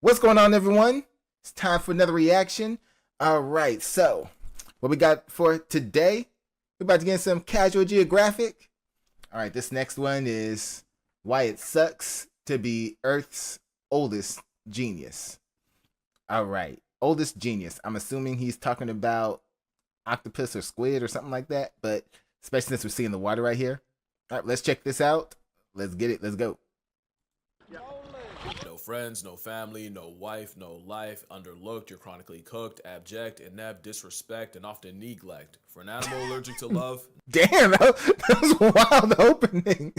What's going on, everyone? It's time for another reaction. All right, so what we got for today? We're about to get some casual Geographic. All right, this next one is why it sucks to be Earth's oldest genius. All right, oldest genius. I'm assuming he's talking about octopus or squid or something like that, but especially since we're seeing the water right here. All right, let's check this out. Let's get it. Let's go. No friends, no family, no wife, no life, underlooked, you're chronically cooked, abject, inept, disrespect, and often neglect. For an animal allergic to love... Damn, that was a wild opening.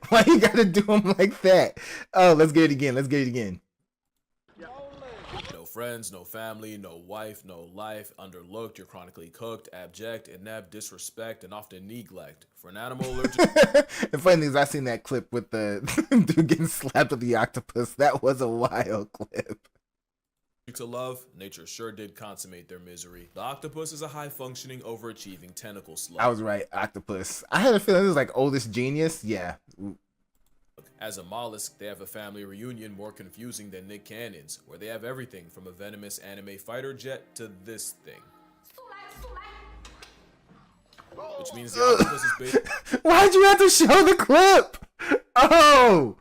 Why you gotta do him like that? Oh, let's get it again. Let's get it again. No friends, no family, no wife, no life, underlooked, you're chronically cooked, abject, inept, disrespect, and often neglect. For an animal allergic... The funny thing is, I seen that clip with the dude getting slapped with the octopus. That was a wild clip. To love, nature sure did consummate their misery. The octopus is a high-functioning, overachieving tentacle slug. I was right, octopus. I had a feeling this was like oldest genius. Yeah. As a mollusk, they have a family reunion more confusing than Nick Cannon's, where they have everything from a venomous anime fighter jet to this thing. Which means the octopus is big. Why'd you have to show the clip? Oh,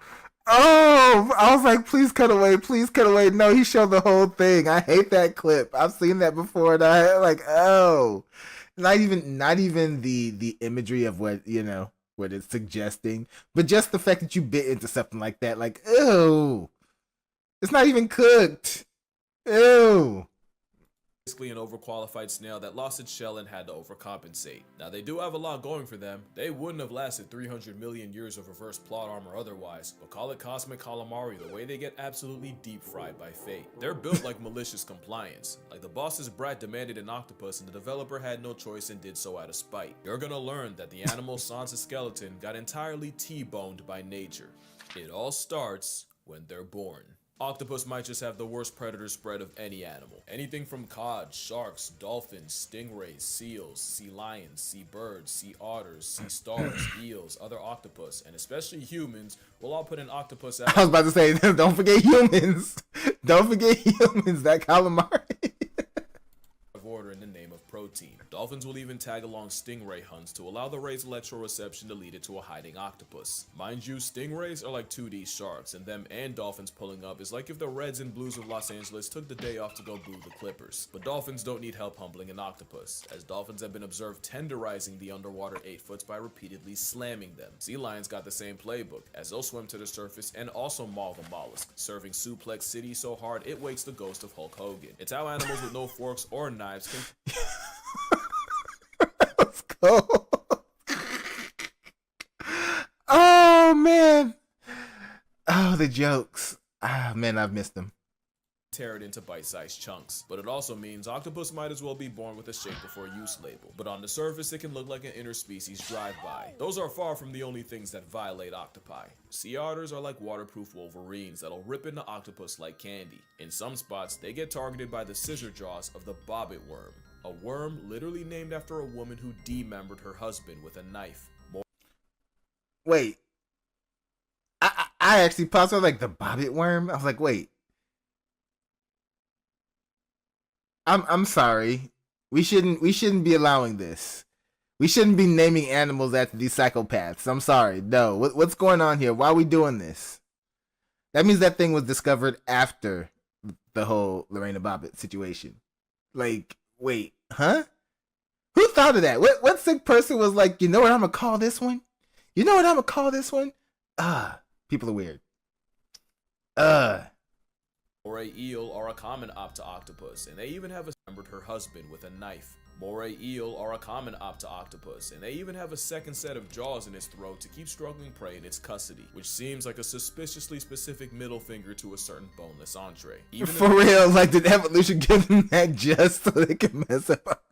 I was like, please cut away, please cut away. No, he showed the whole thing. I hate that clip. I've seen that before, and I like, oh, not even the imagery of what, you know, what it's suggesting, but just the fact that you bit into something like that, like, ew, it's not even cooked. Ew. Basically an overqualified snail that lost its shell and had to overcompensate. Now they do have a lot going for them. They wouldn't have lasted 300 million years of reverse plot armor otherwise, but call it cosmic calamari the way they get absolutely deep fried by fate. They're built like malicious compliance. Like the boss's brat demanded an octopus and the developer had no choice and did so out of spite. You're gonna learn that the animal sans a skeleton got entirely T-boned by nature. It all starts when they're born. Octopus might just have the worst predator spread of any animal. Anything from cod, sharks, dolphins, stingrays, seals, sea lions, sea birds, sea otters, sea stars, eels, other octopus, and especially humans will all put an octopus out. I was about to say, don't forget humans. Don't forget humans, that calamari. Of order in the name of protein. Dolphins will even tag along stingray hunts to allow the ray's electroreception to lead it to a hiding octopus. Mind you, stingrays are like 2D sharks, and them and dolphins pulling up is like if the Reds and Blues of Los Angeles took the day off to go boo the Clippers. But dolphins don't need help humbling an octopus, as dolphins have been observed tenderizing the underwater 8-foots by repeatedly slamming them. Sea lions got the same playbook, as they'll swim to the surface and also maul the mollusk, serving Suplex City so hard it wakes the ghost of Hulk Hogan. It's how animals with no forks or knives can... Let's go. Oh man. Oh, the jokes. Ah man, I've missed them. Tear it into bite-sized chunks. But it also means octopus might as well be born with a shape before use label. But on the surface, it can look like an interspecies drive-by. Those are far from the only things that violate octopi. Sea otters are like waterproof wolverines that'll rip into octopus like candy. In some spots, they get targeted by the scissor jaws of the bobbit worm. A worm literally named after a woman who demembered her husband with a knife. Wait. I actually paused. I was like, the bobbit worm? I was like, wait. I'm sorry. We shouldn't be allowing this. We shouldn't be naming animals after these psychopaths. I'm sorry. No. What's going on here? Why are we doing this? That means that thing was discovered after the whole Lorena Bobbitt situation. Like, wait, huh? Who thought of that? What sick person was like, you know what I'm gonna call this one? You know what I'm gonna call this one? People are weird. Moray eel are a common octopus, and they even have remembered her husband with a knife. Moray eel are a common octopus, and they even have a second set of jaws in its throat to keep struggling prey in its custody, which seems like a suspiciously specific middle finger to a certain boneless entree. Even for real, like did evolution give them that just so they can mess up?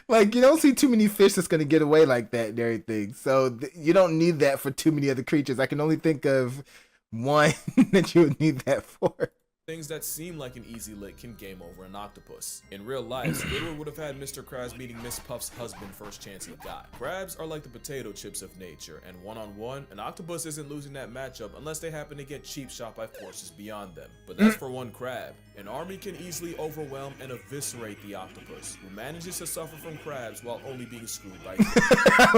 Like, you don't see too many fish that's gonna get away like that and everything, so you don't need that for too many other creatures. I can only think of one that you would need that for. things that seem like an easy lick can game over an octopus. In real life, Squidward would have had Mr. Krabs meeting Miss Puff's husband first chance he got. Crabs are like the potato chips of nature, and one-on-one, an octopus isn't losing that matchup unless they happen to get cheap shot by forces beyond them. But that's for one crab. An army can easily overwhelm and eviscerate the octopus, who manages to suffer from crabs while only being screwed by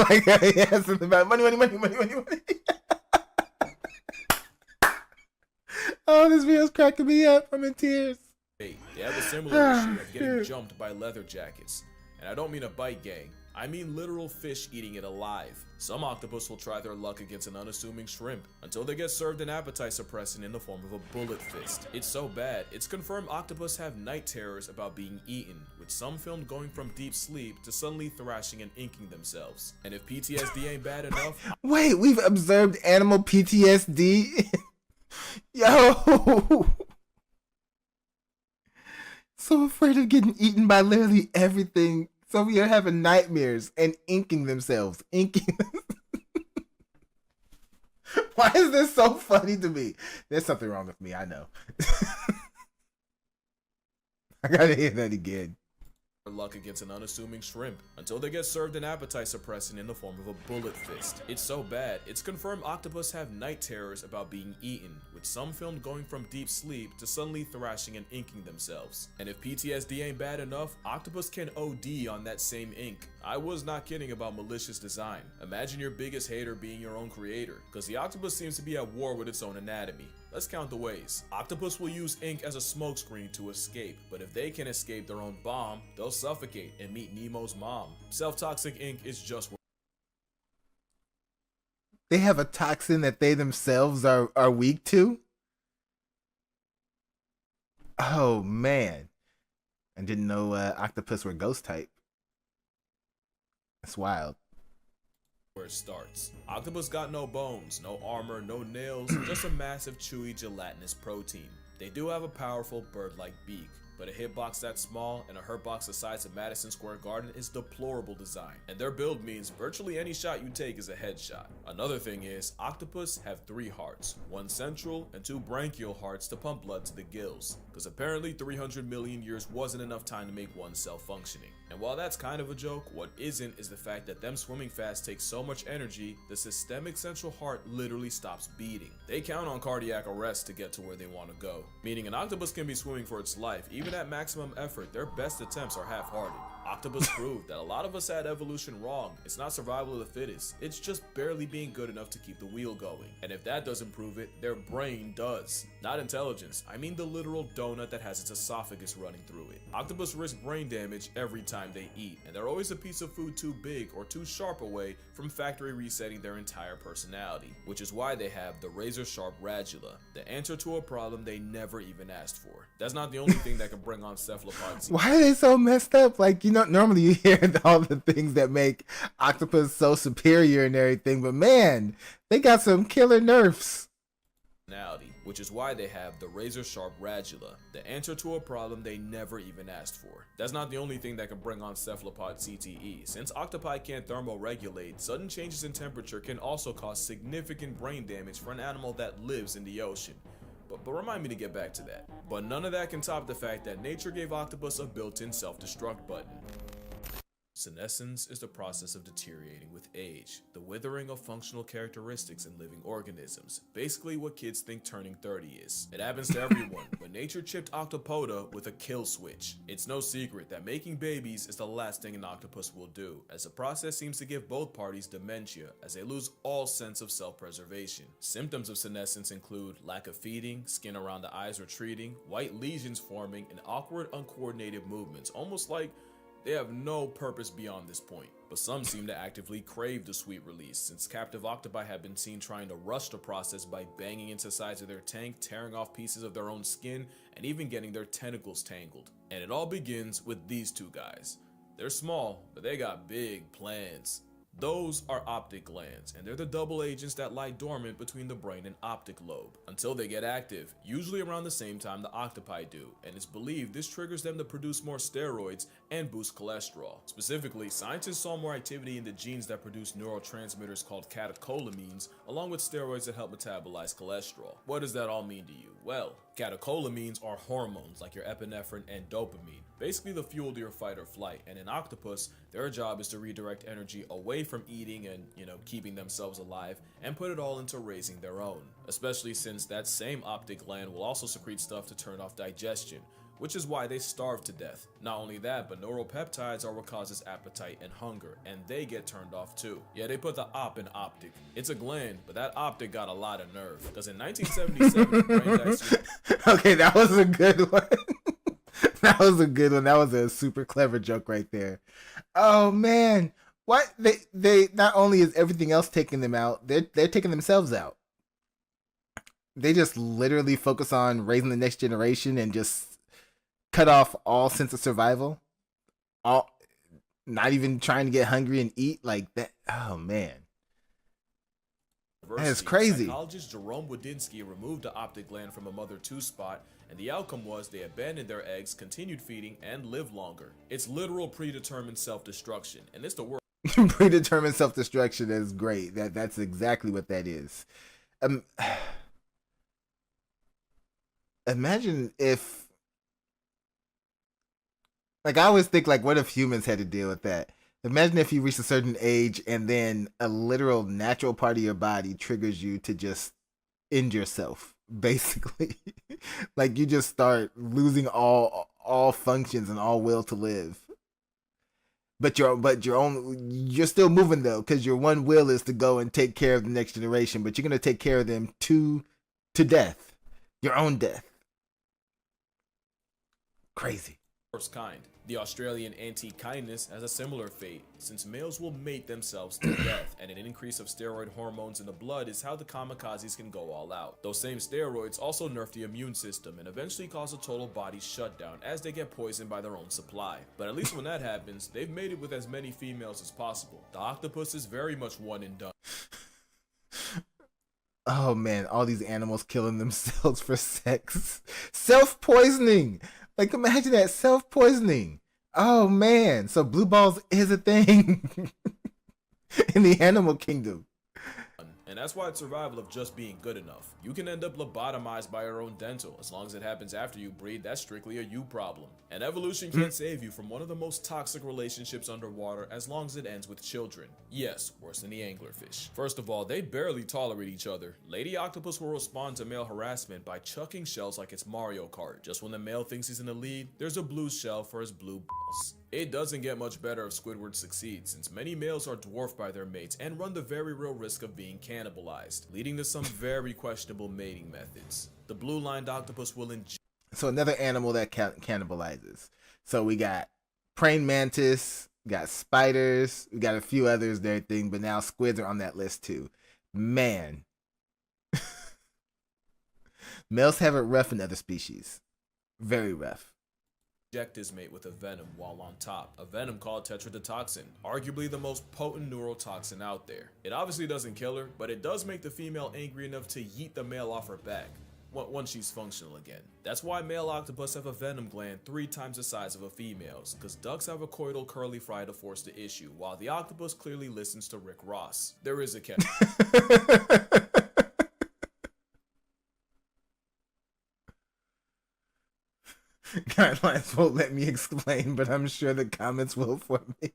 Like, yeah, something about money. Oh, this video's cracking me up. I'm in tears. They have a similar issue of getting jumped by leather jackets. And I don't mean a bite gang, I mean literal fish eating it alive. Some octopus will try their luck against an unassuming shrimp until they get served an appetite suppressant in the form of a bullet fist. It's so bad, it's confirmed octopus have night terrors about being eaten, with some filmed going from deep sleep to suddenly thrashing and inking themselves. And if PTSD ain't bad enough... Wait, we've observed animal PTSD? Yo! So afraid of getting eaten by literally everything. So we are having nightmares and inking themselves. Why is this so funny to me? There's something wrong with me, I know. I gotta hear that again. Luck against an unassuming shrimp until they get served an appetite suppressant in the form of a bullet fist. It's so bad, it's confirmed octopus have night terrors about being eaten, with some filmed going from deep sleep to suddenly thrashing and inking themselves. And if PTSD ain't bad enough, octopus can OD on that same ink. I was not kidding about malicious design. Imagine your biggest hater being your own creator, because the octopus seems to be at war with its own anatomy. Let's count the ways. Octopus will use ink as a smokescreen to escape, but if they can escape their own bomb, they'll suffocate and meet Nemo's mom. Self-toxic ink is just what they have a toxin that they themselves are weak to? Oh man. I didn't know octopus were ghost type. That's wild. Where it starts. Octopus got no bones, no armor, no nails, just a massive chewy gelatinous protein. They do have a powerful bird-like beak, but a hitbox that small and a hurtbox the size of Madison Square Garden is deplorable design, and their build means virtually any shot you take is a headshot. Another thing is, octopus have 3 hearts, 1 central and 2 branchial hearts to pump blood to the gills, because apparently 300 million years wasn't enough time to make one cell functioning. And while that's kind of a joke, what isn't is the fact that them swimming fast takes so much energy, the systemic central heart literally stops beating. They count on cardiac arrest to get to where they want to go, meaning an octopus can be swimming for its life. Even at maximum effort, their best attempts are half-hearted. Octopus proved that a lot of us had evolution wrong. It's not survival of the fittest, it's just barely being good enough to keep the wheel going. And if that doesn't prove it, their brain does. Not intelligence, I mean the literal donut that has its esophagus running through it. Octopus risk brain damage every time they eat, and they're always a piece of food too big or too sharp away from factory resetting their entire personality, which is why they have the razor-sharp radula, the answer to a problem they never even asked for. That's not the only thing that can bring on cephalopods. Why are they so messed up? Like, you know, normally you hear all the things that make octopus so superior and everything, but man, they got some killer nerfs. Which is why they have the razor-sharp radula, the answer to a problem they never even asked for. That's not the only thing that can bring on cephalopod CTE. Since octopi can't thermoregulate, sudden changes in temperature can also cause significant brain damage for an animal that lives in the ocean. But remind me to get back to that. But none of that can top the fact that nature gave octopus a built-in self-destruct button. Senescence is the process of deteriorating with age, the withering of functional characteristics in living organisms, basically what kids think turning 30 is. It happens to everyone, but nature chipped Octopoda with a kill switch. It's no secret that making babies is the last thing an octopus will do, as the process seems to give both parties dementia, as they lose all sense of self-preservation. Symptoms of senescence include lack of feeding, skin around the eyes retreating, white lesions forming, and awkward, uncoordinated movements, almost like they have no purpose beyond this point. But some seem to actively crave the sweet release, since captive octopi have been seen trying to rush the process by banging into sides of their tank, tearing off pieces of their own skin, and even getting their tentacles tangled. And it all begins with these two guys. They're small, but they got big plans. Those are optic glands, and they're the double agents that lie dormant between the brain and optic lobe, until they get active, usually around the same time the octopi do, and it's believed this triggers them to produce more steroids and boost cholesterol. Specifically, scientists saw more activity in the genes that produce neurotransmitters called catecholamines, along with steroids that help metabolize cholesterol. What does that all mean to you? Well, catecholamines are hormones like your epinephrine and dopamine, basically the fuel to your fight or flight. And in Octopus, their job is to redirect energy away from eating and, keeping themselves alive and put it all into raising their own. Especially since that same optic gland will also secrete stuff to turn off digestion, which is why they starve to death. Not only that, but neuropeptides are what causes appetite and hunger, and they get turned off too. Yeah, they put the op in optic. It's a gland, but that optic got a lot of nerve. Because in 1977, Brandeis... Okay, that was a good one. That was a good one. That was a super clever joke right there. Oh man, what they not only is everything else taking them out, they're taking themselves out. They just literally focus on raising the next generation and just cut off all sense of survival. All not even trying to get hungry and eat like that. Oh man. That is crazy. Psychologist Jerome Wodinsky removed the optic gland from a mother 2 spot, and the outcome was they abandoned their eggs, continued feeding, and lived longer. It's literal predetermined self-destruction, and it's the worst. Predetermined self-destruction is great. That's exactly what that is. Imagine if, like, I always think, like, what if humans had to deal with that? Imagine if you reach a certain age and then a literal natural part of your body triggers you to just end yourself, basically. Like you just start losing all functions and all will to live. But you're still moving though, because your one will is to go and take care of the next generation, but you're gonna take care of them to death. Your own death. Crazy. Worst kind. The Australian anti-kindness has a similar fate, since males will mate themselves to death, and an increase of steroid hormones in the blood is how the kamikazes can go all out. Those same steroids also nerf the immune system and eventually cause a total body shutdown as they get poisoned by their own supply. But at least when that happens, they've mated with as many females as possible. The octopus is very much one and done. Oh man, all these animals killing themselves for sex. Self-poisoning! Like, imagine that, self-poisoning. Oh, man. So blue balls is a thing in the animal kingdom. And that's why it's survival of just being good enough. You can end up lobotomized by your own dental. As long as it happens after you breed, that's strictly a you problem. And evolution can't save you from one of the most toxic relationships underwater as long as it ends with children. Yes, worse than the anglerfish. First of all, they barely tolerate each other. Lady Octopus will respond to male harassment by chucking shells like it's Mario Kart. Just when the male thinks he's in the lead, there's a blue shell for his blue balls. It doesn't get much better if Squidward succeeds, since many males are dwarfed by their mates and run the very real risk of being cannibalized, leading to some very questionable mating methods. The blue-lined octopus will inject. So another animal that cannibalizes. So we got praying mantis, we got spiders, we got a few others there thing, but now squids are on that list too. Man. Males have it rough in other species. Very rough. Inject his mate with a venom while on top, a venom called tetrodotoxin, arguably the most potent neurotoxin out there. It obviously doesn't kill her, but it does make the female angry enough to yeet the male off her back once she's functional again. That's why male octopus have a venom gland 3 times the size of a female's, because ducks have a coital curly fry to force the issue, while the octopus clearly listens to Rick Ross. There is a catch. Guidelines won't let me explain, but I'm sure the comments will for me.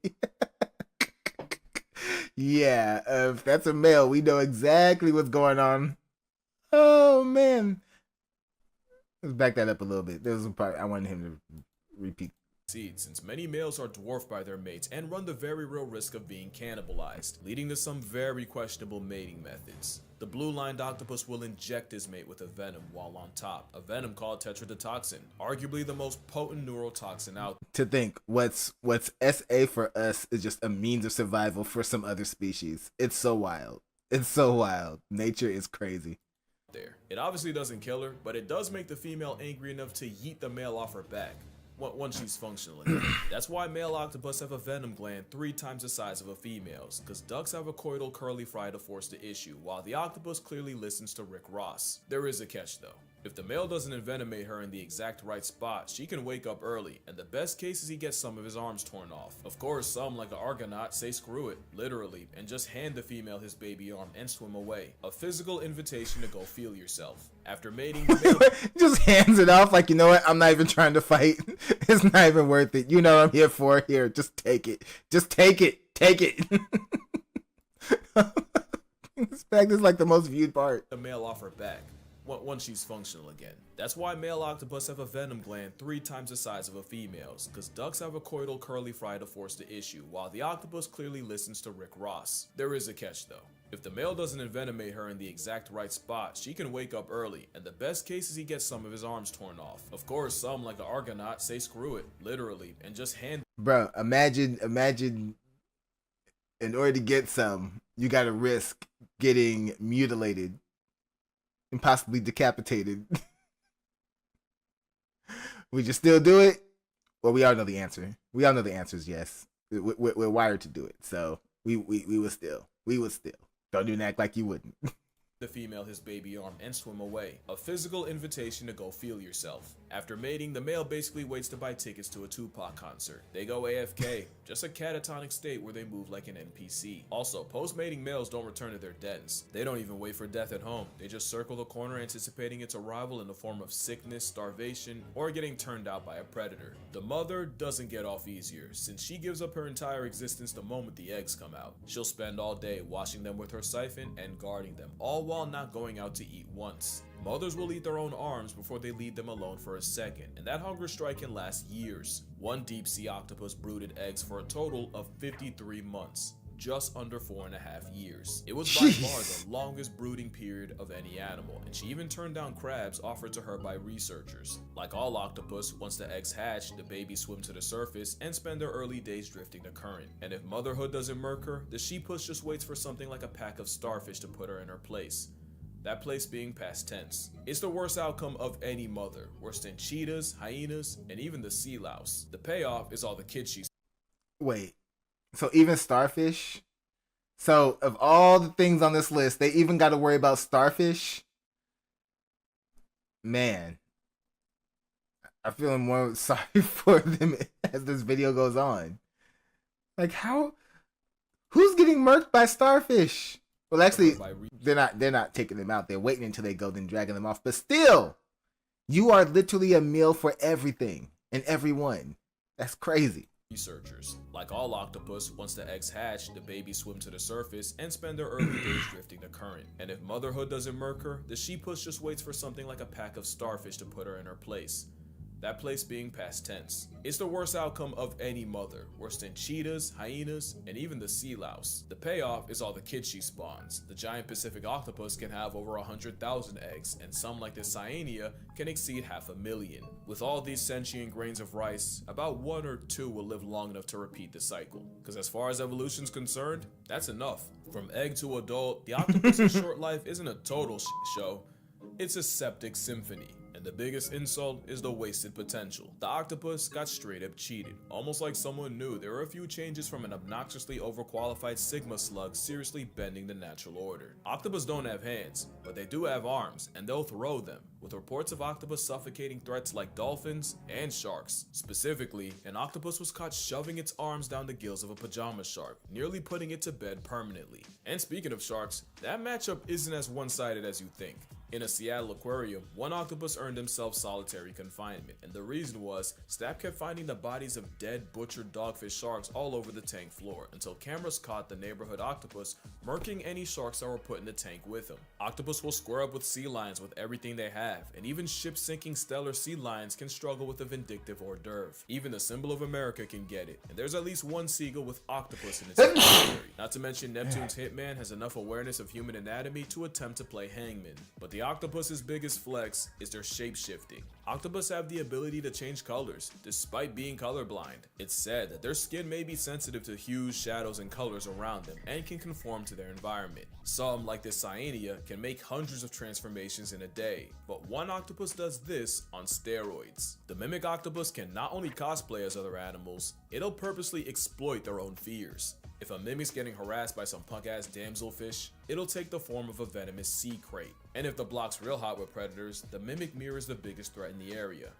Yeah, if that's a male, we know exactly what's going on. Oh, man. Let's back that up a little bit. There's a part I wanted him to repeat. Since many males are dwarfed by their mates and run the very real risk of being cannibalized, leading to some very questionable mating methods. The blue-lined octopus will inject his mate with a venom while on top, a venom called tetrodotoxin, arguably the most potent neurotoxin out there. To think what's SA for us is just a means of survival for some other species. It's so wild. It's so wild. Nature is crazy. There. It obviously doesn't kill her, but it does make the female angry enough to yeet the male off her back once she's functional again. That's why male octopus have a venom gland 3 times the size of a female's, because ducks have a coital curly fry to force the issue, while the octopus clearly listens to Rick Ross. There is a catch though. If the male doesn't envenomate her in the exact right spot, she can wake up early, and the best case is he gets some of his arms torn off. Of course, some, like an Argonaut, say screw it, literally, and just hand the female his baby arm and swim away. A physical invitation to go feel yourself. After mating, just hands it off like, you know what, I'm not even trying to fight. It's not even worth it. You know what I'm here for. Here, just take it. Just take it. Take it. This fact is like the most viewed part. the male off her back. Once she's functional again. That's why male octopus have a venom gland 3 times the size of a female's, because ducks have a coital curly fry to force the issue, while the octopus clearly listens to Rick Ross. There is a catch though. If the male doesn't envenomate her in the exact right spot, she can wake up early, and the best case is he gets some of his arms torn off. Of course, some, like an Argonaut, say screw it, literally, and just hand. Bro, imagine in order to get some, you gotta risk getting mutilated and possibly decapitated. Would you still do it? Well, we all know the answer. We all know the answer is yes. We're wired to do it. So we would still. Don't even act like you wouldn't. The female his baby arm and swim away. A physical invitation to go feel yourself. After mating, the male basically waits to buy tickets to a Tupac concert. They go AFK, just a catatonic state where they move like an NPC. Also, post-mating males don't return to their dens. They don't even wait for death at home. They just circle the corner anticipating its arrival in the form of sickness, starvation, or getting turned out by a predator. The mother doesn't get off easier, since she gives up her entire existence the moment the eggs come out. She'll spend all day washing them with her siphon and guarding them, all while not going out to eat once. Mothers will eat their own arms before they leave them alone for a second, and that hunger strike can last years. One deep sea octopus brooded eggs for a total of 53 months, just under 4.5 years. It was by far the longest brooding period of any animal, and she even turned down crabs offered to her by researchers. Like all octopus, once the eggs hatch, the babies swim to the surface and spend their early days drifting the current. And if motherhood doesn't murk her, the she-puss just waits for something like a pack of starfish to put her in her place. That place being past tense. It's the worst outcome of any mother, worse than cheetahs, hyenas, and even the sea louse. The payoff is all the kids she... Wait, so even starfish? So of all the things on this list, they even got to worry about starfish? Man, I'm feeling more sorry for them as this video goes on. Like how? Who's getting murked by starfish? Well, actually, they're not taking them out. They're waiting until they go, then dragging them off. But still, you are literally a meal for everything and everyone. That's crazy. Researchers. Like all octopus, once the eggs hatch, the babies swim to the surface and spend their early days drifting the current. And if motherhood doesn't murk her, the she-puss just waits for something like a pack of starfish to put her in her place. That place being past tense. It's the worst outcome of any mother, worse than cheetahs, hyenas, and even the sea louse. The payoff is all the kids she spawns. The giant Pacific octopus can have over 100,000 eggs, and some like the cyanea can exceed 500,000. With all these sentient grains of rice, about 1 or 2 will live long enough to repeat the cycle. Because as far as evolution's concerned, that's enough. From egg to adult, the octopus's short life isn't a total show, it's a septic symphony. And the biggest insult is the wasted potential. The octopus got straight up cheated. Almost like someone knew there were a few changes from an obnoxiously overqualified sigma slug seriously bending the natural order. Octopus don't have hands, but they do have arms, and they'll throw them, with reports of octopus suffocating threats like dolphins and sharks. Specifically, an octopus was caught shoving its arms down the gills of a pajama shark, nearly putting it to bed permanently. And speaking of sharks, that matchup isn't as one-sided as you think. In a Seattle aquarium, one octopus earned himself solitary confinement, and the reason was, staff kept finding the bodies of dead, butchered dogfish sharks all over the tank floor, until cameras caught the neighborhood octopus murking any sharks that were put in the tank with him. Octopus will square up with sea lions with everything they have, and even ship-sinking stellar sea lions can struggle with a vindictive hors d'oeuvre. Even the symbol of America can get it, and there's at least one seagull with octopus in its vocabulary. Not to mention Neptune's hitman has enough awareness of human anatomy to attempt to play hangman. But the octopus's biggest flex is their shape-shifting. Octopus have the ability to change colors, despite being colorblind. It's said that their skin may be sensitive to hues, shadows, and colors around them, and can conform to their environment. Some, like this cyanea, can make hundreds of transformations in a day, but one octopus does this on steroids. The mimic octopus can not only cosplay as other animals, it'll purposely exploit their own fears. If a mimic's getting harassed by some punk-ass damselfish, it'll take the form of a venomous sea crate. And if the block's real hot with predators, the mimic mirrors the biggest threat in the area,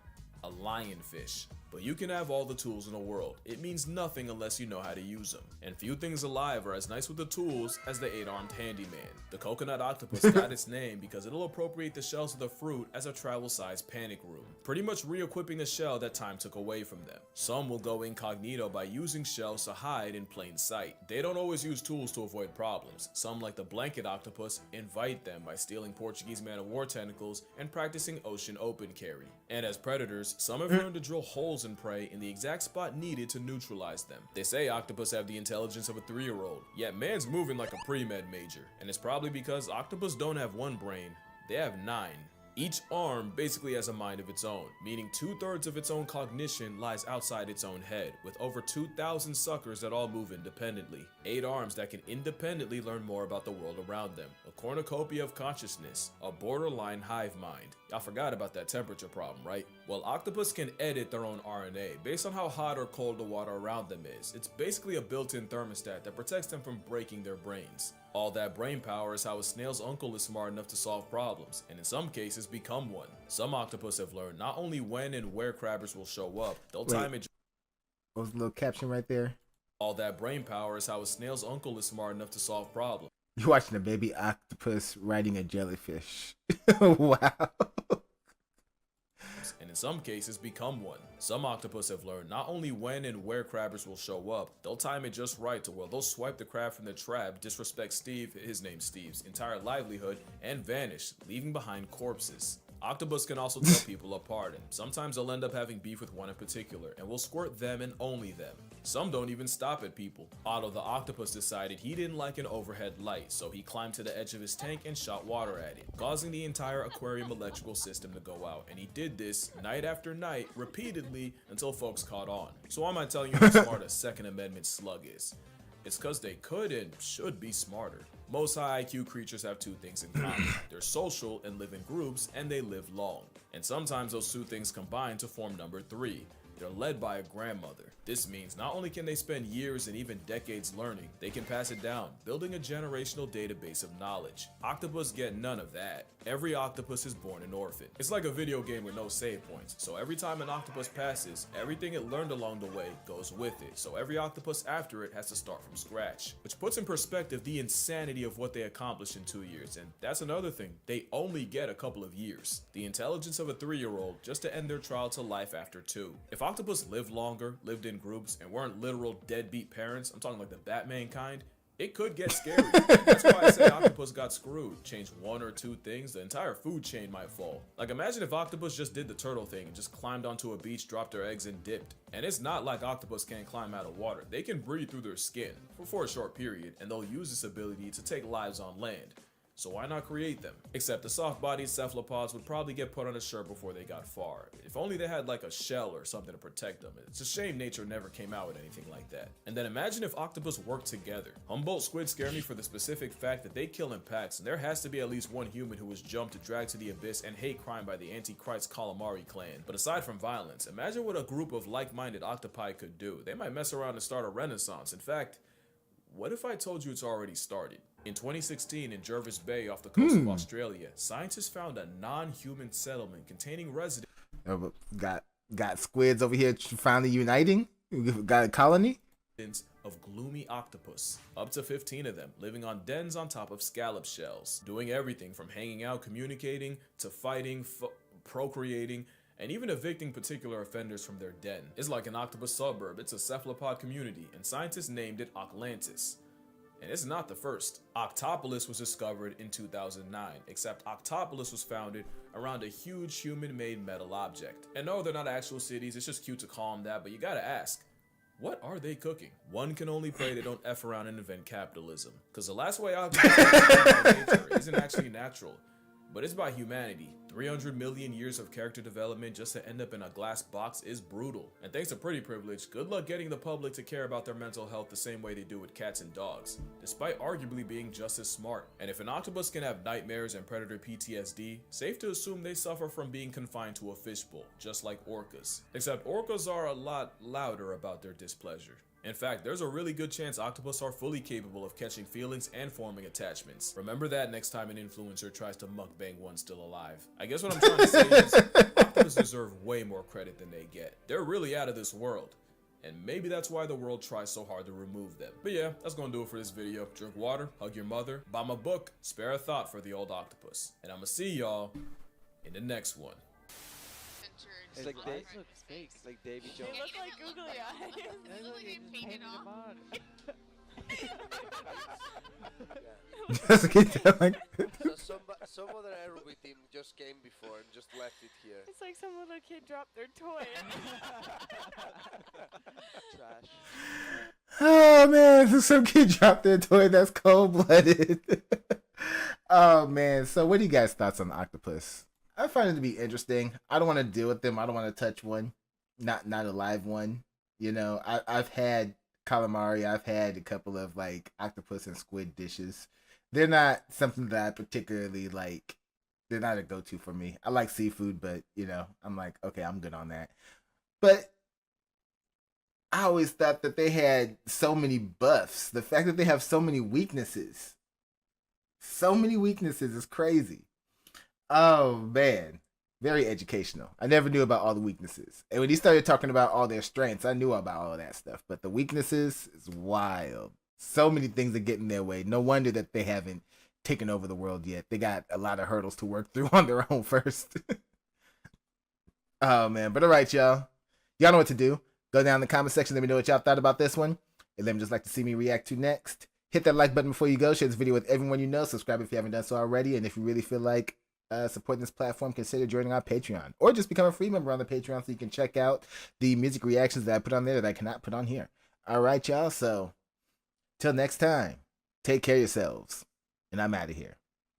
a lionfish. But you can have all the tools in the world, it means nothing unless you know how to use them. And few things alive are as nice with the tools as the 8-armed handyman. The coconut octopus got its name because it'll appropriate the shells of the fruit as a travel-sized panic room, pretty much re-equipping the shell that time took away from them. Some will go incognito by using shells to hide in plain sight. They don't always use tools to avoid problems. Some, like the blanket octopus, invite them by stealing Portuguese man-of-war tentacles and practicing ocean open carry. And as predators, some have learned to drill holes and prey in the exact spot needed to neutralize them. They say octopus have the intelligence of a 3-year-old, yet man's moving like a pre-med major, and it's probably because octopus don't have one brain, they have 9. Each arm basically has a mind of its own, meaning 2/3 of its own cognition lies outside its own head, with over 2,000 suckers that all move independently. 8 arms that can independently learn more about the world around them, a cornucopia of consciousness, a borderline hive mind. Y'all forgot about that temperature problem, right? Well, octopus can edit their own RNA based on how hot or cold the water around them is. It's basically a built-in thermostat that protects them from breaking their brains. All that brain power is how a snail's uncle is smart enough to solve problems, and in some cases become one. Some octopus have learned not only when and where crabbers will show up, they'll time it. What was the little caption right there? All that brain power is how a snail's uncle is smart enough to solve problems. You're watching a baby octopus riding a jellyfish. Wow. And in some cases become one. Some octopus have learned not only when and where crabbers will show up, they'll time it just right to where they'll swipe the crab from the trap, disrespect Steve, his name's Steve's, entire livelihood, and vanish, leaving behind corpses. Octopus can also tell people apart, and sometimes they'll end up having beef with one in particular, and will squirt them and only them. Some don't even stop at people. Otto the octopus decided he didn't like an overhead light, so he climbed to the edge of his tank and shot water at it, causing the entire aquarium electrical system to go out, and he did this night after night, repeatedly, until folks caught on. So why am I telling you how smart a Second Amendment slug is? It's cause they could and should be smarter. Most high IQ creatures have 2 things in common. They're social and live in groups, and they live long. And sometimes those 2 things combine to form number 3. They're led by a grandmother. This means not only can they spend years and even decades learning, they can pass it down, building a generational database of knowledge. Octopus get none of that. Every octopus is born an orphan. It's like a video game with no save points, so every time an octopus passes, everything it learned along the way goes with it, so every octopus after it has to start from scratch. Which puts in perspective the insanity of what they accomplished in 2 years, and that's another thing, they only get a couple of years. The intelligence of a 3-year-old just to end their trial to life after 2. If octopus lived longer, lived in groups, and weren't literal deadbeat parents, I'm talking like the Batman kind, it could get scary. That's why I say octopus got screwed. Change 1 or 2 things, the entire food chain might fall. Like imagine if octopus just did the turtle thing and just climbed onto a beach, dropped their eggs, and dipped. And it's not like octopus can't climb out of water. They can breathe through their skin for a short period, and they'll use this ability to take lives on land. So why not create them? Except the soft-bodied cephalopods would probably get put on a shirt before they got far. If only they had like a shell or something to protect them. It's a shame nature never came out with anything like that. And then imagine if octopus worked together. Humboldt squid scare me for the specific fact that they kill in packs, and there has to be at least one human who was jumped to drag to the abyss and hate crime by the Antichrist calamari clan. But aside from violence, imagine what a group of like-minded octopi could do. They might mess around and start a renaissance. In fact, what if I told you it's already started? In 2016, in Jervis Bay off the coast of Australia, scientists found a non-human settlement containing residents Got squids over here finally uniting. Got a colony of gloomy octopus, up to 15 of them, living on dens on top of scallop shells, doing everything from hanging out, communicating, to fighting, procreating, and even evicting particular offenders from their den. It's like an octopus suburb. It's a cephalopod community, and scientists named it Octlantis. And it's not the first. Octopus was discovered in 2009, except Octopus was founded around a huge human-made metal object. And no, they're not actual cities, it's just cute to call them that, but you gotta ask, what are they cooking? One can only pray they don't F around and invent capitalism. Cause the last way octopus by nature isn't actually natural, but it's by humanity. 300 million years of character development just to end up in a glass box is brutal. And thanks to Pretty Privilege, good luck getting the public to care about their mental health the same way they do with cats and dogs, despite arguably being just as smart. And if an octopus can have nightmares and predator PTSD, safe to assume they suffer from being confined to a fishbowl, just like orcas. Except orcas are a lot louder about their displeasure. In fact, there's a really good chance octopus are fully capable of catching feelings and forming attachments. Remember that next time an influencer tries to mukbang one still alive. I guess what I'm trying to say is, octopus deserve way more credit than they get. They're really out of this world. And maybe that's why the world tries so hard to remove them. But yeah, that's gonna do it for this video. Drink water, hug your mother, buy my book, spare a thought for the old octopus. And I'ma see y'all in the next one. It's like it's like Davy Jones. They look like googly eyes. They look like they just painted them on. That's a good time. So some other aerobic team just came before and just left it here. It's like some little kid dropped their toy. Trash. Oh man, some kid dropped their toy. That's cold-blooded. Oh man, so what do you guys' thoughts on octopus? I find it to be interesting. I don't want to deal with them. I don't want to touch one, not a live one. You know, I've had calamari. I've had a couple of like octopus and squid dishes. They're not something that I particularly like. They're not a go-to for me. I like seafood, but you know, I'm like, okay, I'm good on that. But I always thought that they had so many buffs. The fact that they have so many weaknesses is crazy. Oh man, very educational. I never knew about all the weaknesses. And when he started talking about all their strengths, I knew about all of that stuff. But the weaknesses is wild. So many things that get in their way. No wonder that they haven't taken over the world yet. They got a lot of hurdles to work through on their own first. Oh man, but all right, y'all. Y'all know what to do. Go down in the comment section. Let me know what y'all thought about this one. And let me just like to see me react to next. Hit that like button before you go. Share this video with everyone you know. Subscribe if you haven't done so already. And if you really feel like supporting this platform, consider joining our Patreon, or just become a free member on the Patreon so you can check out the music reactions that I put on there that I cannot put on here. All right, y'all. So till next time, take care of yourselves, and I'm out of here.